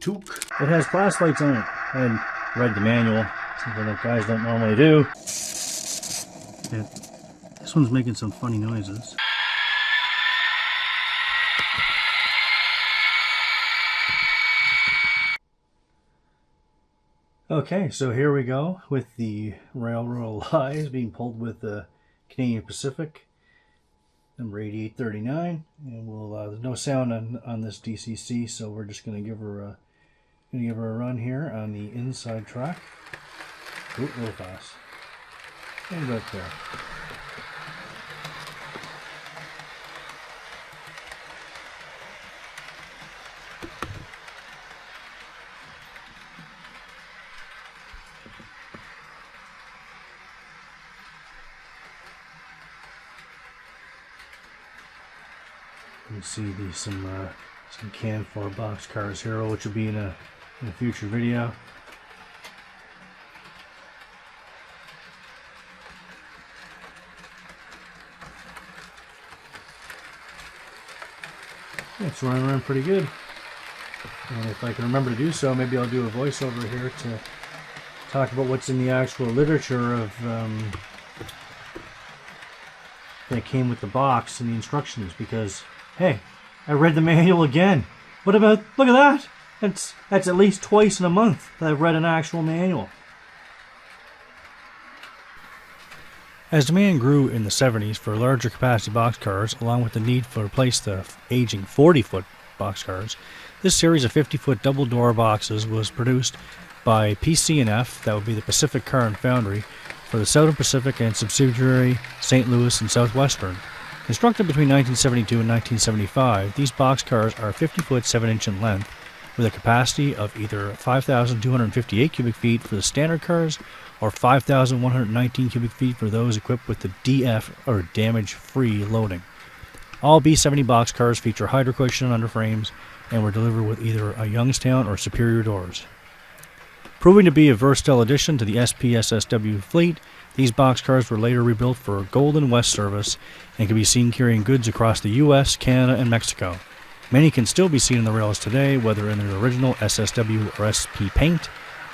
tuk-tuk. It has glass lights on it. I read the manual, something that guys don't normally do. Yeah. This one's making some funny noises. Okay, so here we go with the Railroad Lies being pulled with the Canadian Pacific, number 8839, and we'll there's no sound on this DCC, so we're just going to give her a run here on the inside track. Ooh, real fast, and right there. You see some can for boxcars here, which will be in a future video. Yeah, it's running around pretty good. And if I can remember to do so, maybe I'll do a voiceover here to talk about what's in the actual literature of that came with the box and the instructions, because hey, I read the manual again. What about, look at that! That's at least twice in a month that I've read an actual manual. As demand grew in the 70s for larger capacity boxcars, along with the need to replace the aging 40-foot boxcars, this series of 50-foot double-door boxes was produced by PC&F, that would be the Pacific Car and Foundry, for the Southern Pacific and subsidiary St. Louis and Southwestern. Constructed between 1972 and 1975, these boxcars are 50-foot 7-inch in length, with a capacity of either 5,258 cubic feet for the standard cars or 5,119 cubic feet for those equipped with the DF or damage-free loading. All B70 boxcars feature hydro cushion underframes and were delivered with either a Youngstown or Superior doors. Proving to be a versatile addition to the SPSSW fleet, these boxcars were later rebuilt for Golden West service and can be seen carrying goods across the US, Canada, and Mexico. Many can still be seen on the rails today, whether in their original SSW or SP paint,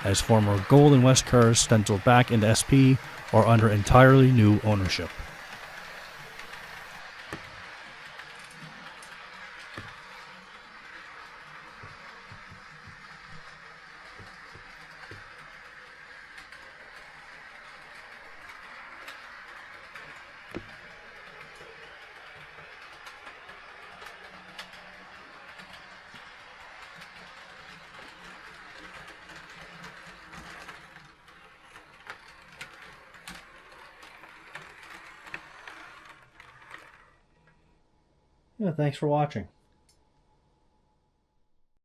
as former Golden West cars stenciled back into SP, or under entirely new ownership. Yeah, thanks for watching.